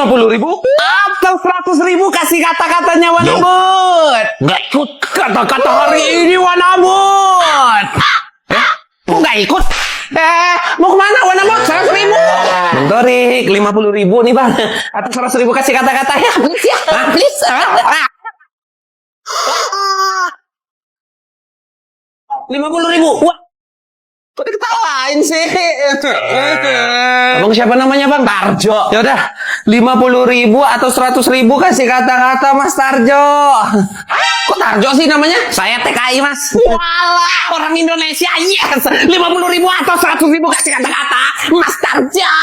50.000 atau 100.000 kasih kata-katanya Wanabut. Nggak ikut. Kata-kata hari ini Wanabut. Kok nggak ikut? Mau kemana Wanabut? 100.000. Bang Torik, 50.000 nih bang. Atau 100.000 kasih kata-kata ya. Please ya. Please. 50.000. Wah. Kok diketawain sih? Abang siapa namanya bang? Tarjo. Yaudah, 50.000 atau 100.000 kasih kata-kata Mas Tarjo. Kok Tarjo sih namanya? Saya TKI mas. Walah, orang Indonesia. Yes, 50.000 atau 100.000 kasih kata-kata Mas Tarjo.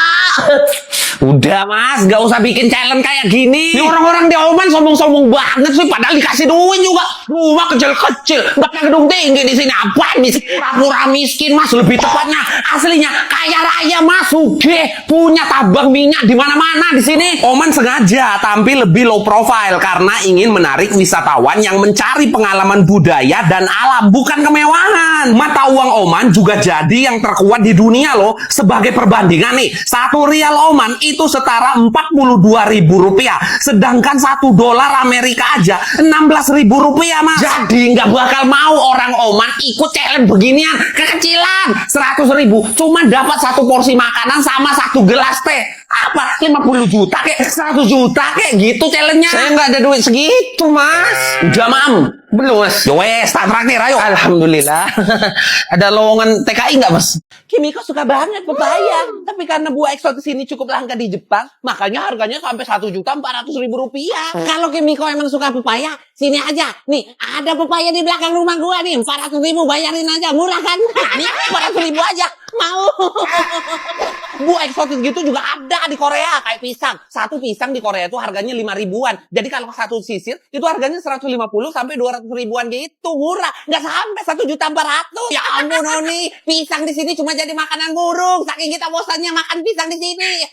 Udah mas, gak usah bikin challenge kayak gini. Ini orang-orang di Oman sombong-sombong banget sih. Padahal dikasih duit juga. Rumah kecil-kecil, gak pakai gedung tinggi di sini. Apaan nih? Pura-pura miskin mas. Lebih tepatnya, aslinya kaya raya mas. Sugih, punya tabang minyak di mana-mana di sini. Oman sengaja tampil lebih low profile karena ingin menarik wisatawan yang mencari pengalaman budaya dan alam, bukan kemewahan. Mata uang Oman juga jadi yang terkuat di dunia loh. Sebagai perbandingan nih, 1 rial Oman itu setara 42.000 rupiah. Sedangkan 1 dolar Amerika aja 16.000 rupiah mas. Jadi nggak bakal mau orang Oman ikut challenge beginian. Kekecilan 100.000 cuma dapat 1 porsi makanan sama 1 gelas teh. Apa 50 juta kek, 100 juta kek gitu challenge-nya. Saya nggak ada duit segitu mas. Udah mam, belum mas. Yowes, tak traktir ayo. Alhamdulillah. Ada lowongan TKI nggak mas? Kimiko suka banget pepaya. Tapi karena buah eksotis ini cukup langka di Jepang, makanya harganya sampai 1.400.000 rupiah. Kalau Kimiko emang suka pepaya, sini aja. Nih, ada pepaya di belakang rumah gua nih. 400.000 bayarin aja, murah kan? Nih, 400.000 aja. Mau. Buah eksotis gitu juga ada di Korea. Kayak pisang. 1 pisang di Korea itu harganya 5 ribuan. Jadi kalau 1 sisir, itu harganya 150 sampai 200 ribuan gitu. Murah. Nggak sampai 1.400.000. Ya ampun, Noni. Pisang di sini cuma jadi makanan burung. Saking kita bosannya makan pisang di sini.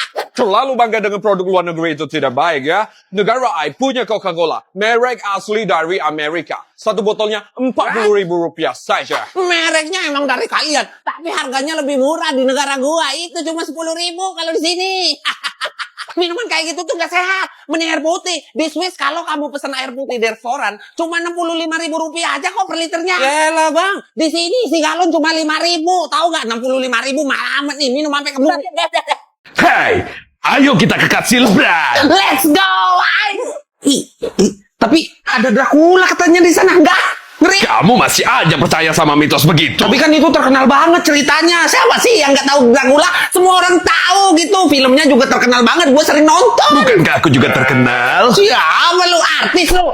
Terlalu bangga dengan produk luar negeri itu tidak baik ya. Negara I punya Coca-Cola. Merek asli dari Amerika. 1 botolnya 40.000 rupiah saja. Mereknya emang dari kalian. Tapi harganya lebih murah di negara gua. Itu cuma 10.000 kalau di sini. Minuman kayak gitu tuh gak sehat. Mending air putih. Di Swiss kalau kamu pesen air putih di restoran, cuma 65.000 rupiah aja kok per liternya. Yalah bang, di sini si galon cuma 5.000. Tahu gak 65.000 malah amat nih minum sampai kebun. Hey, ayo kita ke Katsilbrand. Let's go. Tapi ada Dracula katanya di sana. Enggak. Ngeri. Kamu masih aja percaya sama mitos begitu? Tapi kan itu terkenal banget ceritanya. Siapa sih yang nggak tahu Dracula? Semua orang tahu gitu. Filmnya juga terkenal banget. Gue sering nonton. Bukankah aku juga terkenal? Siapa lu? Artis lu?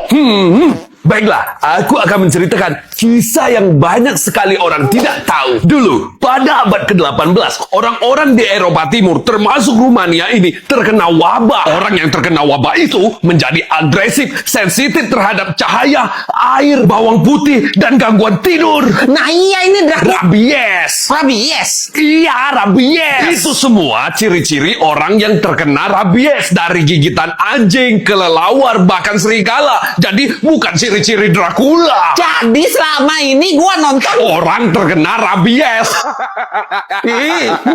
Baiklah, aku akan menceritakan kisah yang banyak sekali orang tidak tahu. Dulu, pada abad ke-18, orang-orang di Eropa Timur, termasuk Rumania ini, terkena wabah. Orang yang terkena wabah itu menjadi agresif, sensitif terhadap cahaya, air, bawang putih, dan gangguan tidur. Nah iya ini Dracula. Rabies. Rabies? Iya, rabies. Itu semua ciri-ciri orang yang terkena rabies. Dari gigitan anjing, kelelawar, bahkan serigala. Jadi bukan ciri-ciri Dracula. Jadi selama ini gua nonton orang terkena rabies.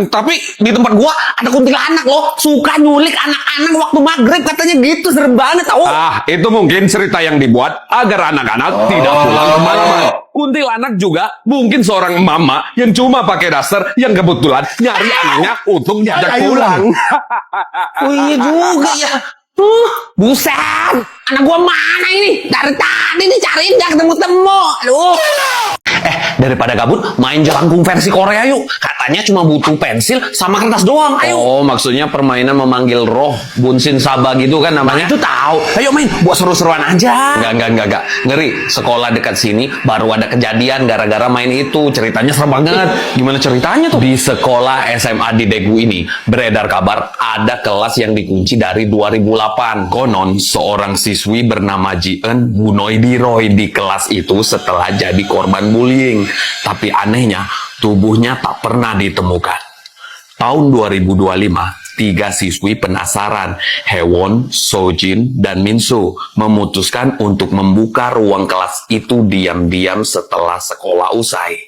Tapi di tempat gua ada kuntilanak loh. Suka nyulik anak-anak waktu maghrib. Katanya gitu, serem banget tau. Itu mungkin cerita yang dibuat agar anak-anak tidak pulang kemalaman. Kuntilanak juga mungkin seorang mama yang cuma pakai daster yang kebetulan nyari anaknya untuk diajak pulang. Oh iya juga ya. Buset, anak gua mana ini? Dari tadi dicariin gak ketemu-temu. Aduh. Daripada gabut, main jelangkung versi Korea yuk. Katanya cuma butuh pensil sama kertas doang. Ayo. Oh, maksudnya permainan memanggil roh, bunsin sabah gitu kan namanya? Nah, itu tahu. Ayo main, buat seru-seruan aja. Enggak. Ngeri, sekolah dekat sini baru ada kejadian gara-gara main itu. Ceritanya serem banget. Gimana ceritanya tuh? Di sekolah SMA di Daegu ini, beredar kabar ada kelas yang dikunci dari 2008. Konon, seorang siswi bernama Ji-eun bunuh diri di kelas itu setelah jadi korban bullying. Tapi anehnya, tubuhnya tak pernah ditemukan. Tahun 2025, 3 siswi penasaran, Hewon, Sojin, dan Minsu, memutuskan untuk membuka ruang kelas itu diam-diam setelah sekolah usai.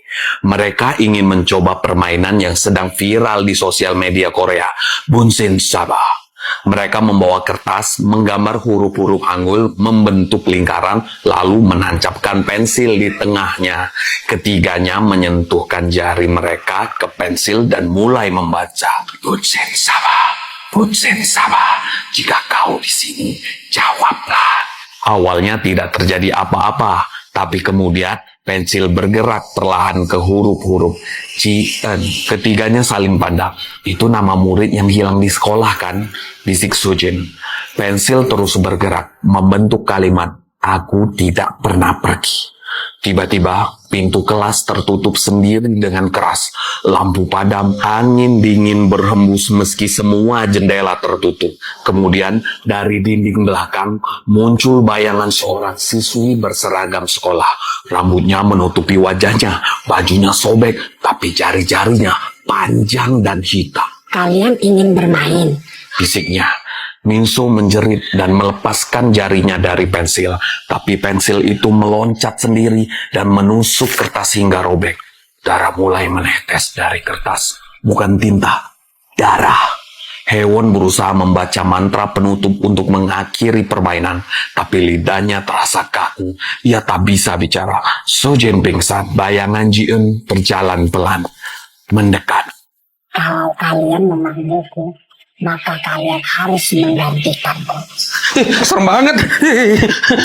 Mereka ingin mencoba permainan yang sedang viral di sosial media Korea, Bunsin Sabah. Mereka membawa kertas, menggambar huruf-huruf Hangul, membentuk lingkaran, lalu menancapkan pensil di tengahnya. Ketiganya menyentuhkan jari mereka ke pensil dan mulai membaca. Punsen sama, Punsen sama. Jika kau di sini, jawablah. Awalnya tidak terjadi apa-apa, tapi kemudian pensil bergerak perlahan ke huruf-huruf Cien. Ketiganya saling pandang. Itu nama murid yang hilang di sekolah kan? Bisik Sujin. Pensil terus bergerak, membentuk kalimat, aku tidak pernah pergi. Tiba-tiba, pintu kelas tertutup sendiri dengan keras. Lampu padam, angin dingin berhembus meski semua jendela tertutup. Kemudian, dari dinding belakang, muncul bayangan seorang siswi berseragam sekolah. Rambutnya menutupi wajahnya, bajunya sobek, tapi jari-jarinya panjang dan hitam. Kalian ingin bermain? Bisiknya. Minso menjerit dan melepaskan jarinya dari pensil. Tapi pensil itu meloncat sendiri dan menusuk kertas hingga robek. Darah mulai menetes dari kertas. Bukan tinta, darah. Hewon berusaha membaca mantra penutup untuk mengakhiri permainan. Tapi lidahnya terasa kaku. Ia tak bisa bicara. Sojin pingsan. Bayangan Ji-eun berjalan pelan. Mendekat. Kalau kalian memanggilku, maka kalian harus menggantikanku. Serem banget.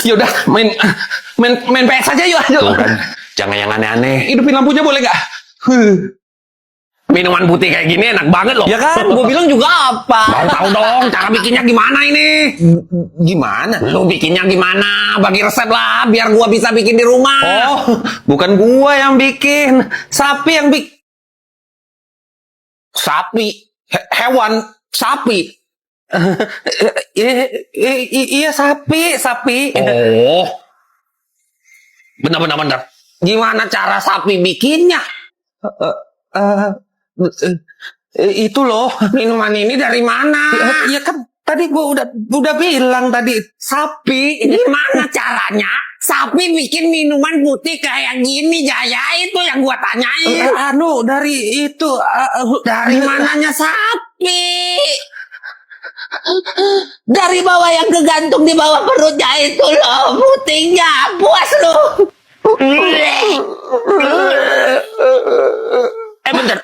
Yaudah, main PS aja yuk. Tuh kan, jangan yang aneh-aneh. Hidupin lampunya boleh nggak? Minuman putih kayak gini enak banget loh. Ya kan, gue bilang juga apa? Mau tahu dong cara bikinnya gimana ini? Gimana? Lu bikinnya gimana? Bagi resep lah, biar gua bisa bikin di rumah. Oh, bukan gua yang bikin. Sapi yang bikin. Sapi? Hewan? Sapi? Iya, sapi. Oh. Benar. Gimana cara sapi bikinnya? Itu loh, minuman ini dari mana? Iya kan, tadi gua udah bilang tadi, sapi. Gimana caranya? Sapi bikin minuman putih kayak gini, Jaya. Itu yang gua tanyain. Dari itu. Dari mananya sapi? Dari bawah yang kegantung di bawah perutnya itu loh, putihnya. Puas lu. Bentar.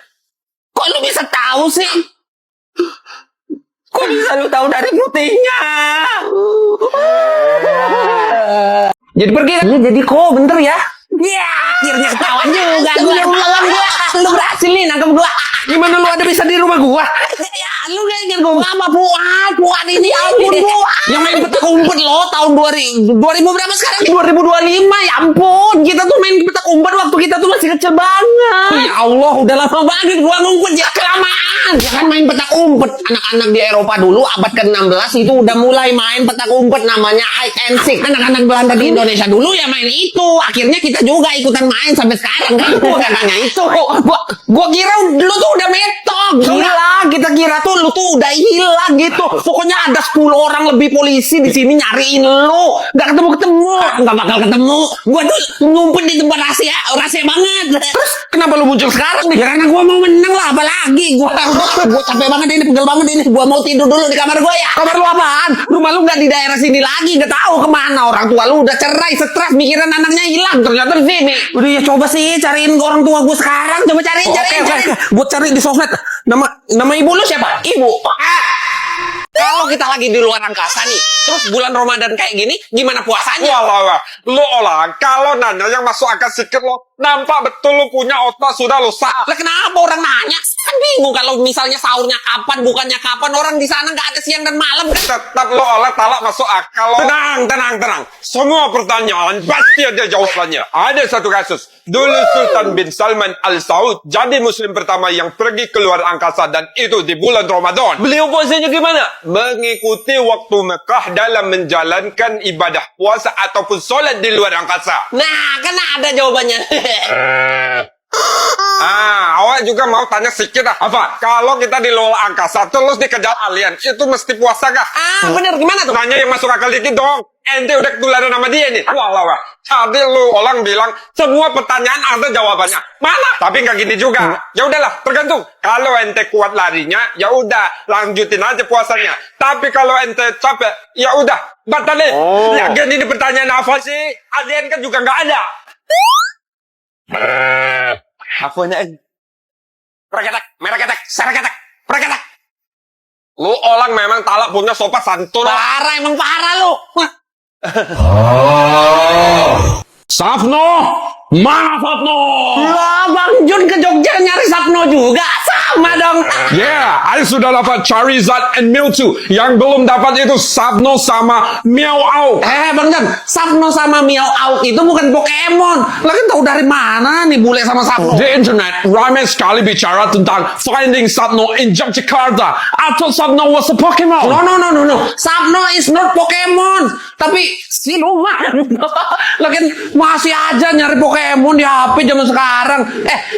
Kok lu bisa tahu sih? Kok bisa lu tahu dari putihnya? Jadi pergi kan? Jadi kok, bentar ya. Ya, akhirnya ketahuan juga gua. Lu berhasil nih nangkep gua. Gimana lu ada bisa di rumah gua? Ya, lu ingin gua apa? Fuad ini ampun Fuad. Yang main petak umpet lo tahun 2000 berapa sekarang? 2025, ya ampun. Kita tuh main petak umpet waktu kita tuh masih kecil banget. Ya Allah, udah lama banget gua ngumpet ya kelamaan. Jangan main petak umpet. Anak-anak di Eropa dulu abad ke-16 itu udah mulai main petak umpet namanya hide and seek. Anak-anak Belanda di Indonesia dulu ya main itu. Akhirnya kita juga ikutan main sampai sekarang kan. Gua katanya itu. Gua kira lu tuh udah metok. Gila, kita kira tuh lu tuh udah hilang gitu. Pokoknya ada 10 orang lebih polisi di sini nyariin lu. Gak ketemu. Nggak bakal ketemu. Gua tuh ngumpet di tempat rahasia banget. Terus kenapa lu muncul sekarang nih? Ya karena gua mau menang lah, apalagi gua capek banget ini, pegel banget ini. Gua mau tidur dulu di kamar gua ya. Kamar lu apaan? Rumah lu gak di daerah sini lagi. Gak tahu kemana. Orang tua lu udah cerai, stres, mikiran anaknya hilang. Ternyata di sini. Udah ya coba sih cariin ke orang tua gue sekarang. Coba cariin. Gue cari di sosmed. Nama ibu lu siapa? Ibu. Kalau kita lagi di luar angkasa nih, terus bulan Ramadan kayak gini, gimana puasanya? Walah, lu orang kalau nanya yang masuk akal sedikit lo, nampak betul lu punya otak sudah lo sah. Lah kenapa orang nanya? Kan bingung kalau misalnya sahurnya kapan, bukannya kapan. Orang di sana nggak ada siang dan malam kan? Tetap lo oleh talak masuk akal lo. Tenang. Semua pertanyaan pasti ada jawabannya. Ada satu kasus. Dulu Sultan bin Salman Al Saud jadi muslim pertama yang pergi keluar angkasa dan itu di bulan Ramadan. Beliau puasanya gimana? Mengikuti waktu Mekah dalam menjalankan ibadah puasa ataupun solat di luar angkasa. Nah, kan ada jawabannya. Awak juga mau tanya sedikit apa? Kalau kita di luar angkasa terus dikejar alien, itu mesti puasa kah? Bener gimana tuh? Tanya yang masuk akal dikit dong. ente udah ketularan sama dia nih. Wah. Tadi lu orang bilang semua pertanyaan ada jawabannya. Mana? Tapi nggak gini juga. Ya udahlah, tergantung. Kalau ente kuat larinya, ya udah lanjutin aja puasanya. Tapi kalau ente capek, ya udah batalin. Lagian ini pertanyaan apa sih? Adian kan juga nggak ada. Apanya ini? Praketek, meraketek, saraketek, praketek. Lu orang memang talak punya sopan santun. Parah, emang parah lu. Sapno, mana Sapno? Lah, Bang Jun ke Jogja nyari Sapno juga. Sama dong. Yeah, I sudah dapat Charizard and Mewtwo. Yang belum dapat itu Sapno sama Meow. Bang Jun, Sapno sama Miao Auk itu bukan Pokemon. Lah kan tahu dari mana nih bule sama Sapno? Di internet ramai sekali bicara tentang finding Sapno in Jakarta. Atau Sapno was a Pokemon. No. Sapno is not Pokemon. Tapi siluman. Lah kan masih aja nyari Pokemon di HP zaman sekarang.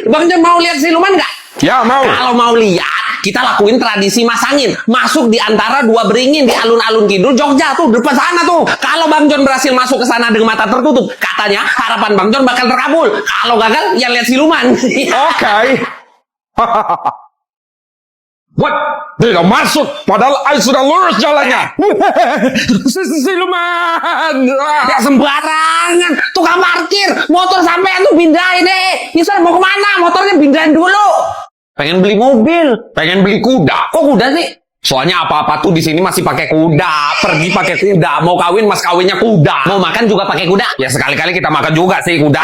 Bang Jun mau lihat siluman nggak? Ya mau. Kalau mau lihat, kita lakuin tradisi masangin. Masuk di antara dua beringin di alun-alun kidul Jogja tuh, depan sana tuh. Kalau Bang Jon berhasil masuk ke sana dengan mata tertutup, katanya harapan Bang Jon bakal terkabul. Kalau gagal, ya lihat siluman. Oke. What? Tidak masuk. Padahal I sudah lurus jalannya. Siluman. Ya sembarangan. Tukang parkir, motor sampean tuh pindahin deh. Misal mau kemana? Motornya pindahin dulu. Pengen beli mobil. Pengen beli kuda. Kok kuda sih? Soalnya apa-apa tuh di sini masih pakai kuda. Pergi pakai kuda. Mau kawin mas kawinnya kuda. Mau makan juga pakai kuda. Ya sekali-kali kita makan juga sih kuda.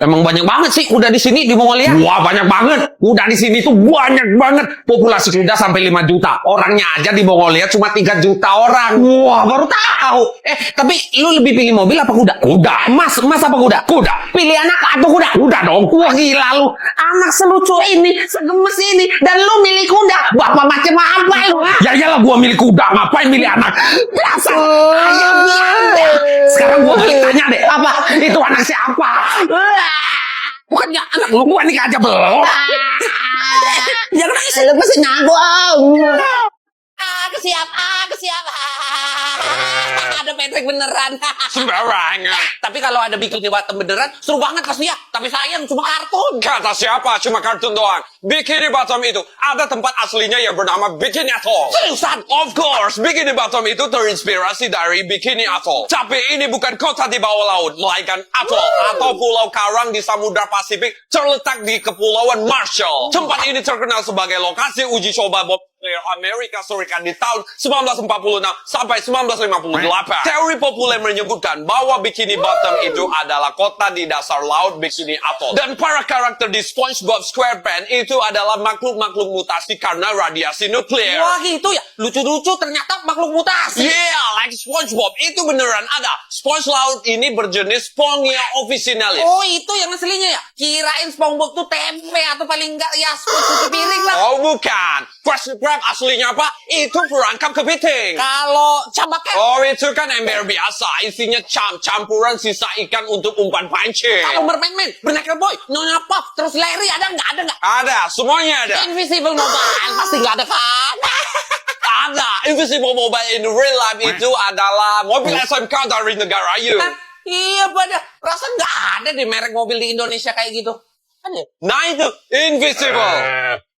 Emang banyak banget sih kuda di sini di Mongolia. Wah banyak banget. Kuda di sini tuh banyak banget. Populasi kuda sampai 5 juta. Orangnya aja di Mongolia cuma 3 juta orang. Wah, baru tahu. Tapi lu lebih pilih mobil apa kuda? Kuda. Mas apa kuda? Kuda. Pilih anak atau kuda? Kuda dong. Wah gila lu. Anak selucu ini, segemes ini, dan lu milih kuda. Bapak macam apa lu? Ya iyalah gua milih kuda. Ngapain milih anak? Dasar ayam bianda. Sekarang gua balik tanya deh. Apa? Itu anak siapa? Bukannya anak lu. Gua nikah aja belum. Jangan nangis. Lu pasti nanggung. Kesiap. Ada Patrick beneran. Sembarangan. Tapi kalau ada Bikini Bottom beneran, seru banget pasti ya. Tapi sayang cuma kartun. Kata siapa? Cuma kartun doang. Bikini Bottom itu ada tempat aslinya yang bernama Bikini Atoll. Seriusan? Of course, Bikini Bottom itu terinspirasi dari Bikini Atoll. Tapi ini bukan kota di bawah laut, melainkan atoll atau pulau karang di Samudra Pasifik terletak di Kepulauan Marshall. Tempat ini terkenal sebagai lokasi uji coba bom Amerika Serikat di tahun 1946 sampai 1958. Teori populer menyebutkan bahwa Bikini Bottom itu adalah kota di dasar laut Bikini Atoll. Dan para karakter di SpongeBob SquarePants itu adalah makhluk-makhluk mutasi karena radiasi nuklir. Wah gitu ya. Lucu-lucu ternyata makhluk mutasi. Yeah, like SpongeBob itu beneran ada. Sponge laut ini berjenis Spongia officinalis. Oh itu yang aslinya ya. Kirain SpongeBob tuh tempe atau paling enggak ya sponge cuci piring lah. Oh bukan. Krusty Krab aslinya apa? Itu perangkap kepiting. Kalau cambaknya. Oh itu kan ember biasa. Isinya campuran sisa ikan untuk umpan pancing. Kalau Mermaid Man, Benekel Boy, Nyonya Pop, terus Larry ada nggak? Ada, semuanya ada. Invisible Mobile pasti nggak ada kan? Ada. Invisible Mobile in real life itu adalah mobil SMK dari negara you. Iya pada rasa nggak ada di merek mobil di Indonesia kayak gitu. Kan ya? Nah itu invisible.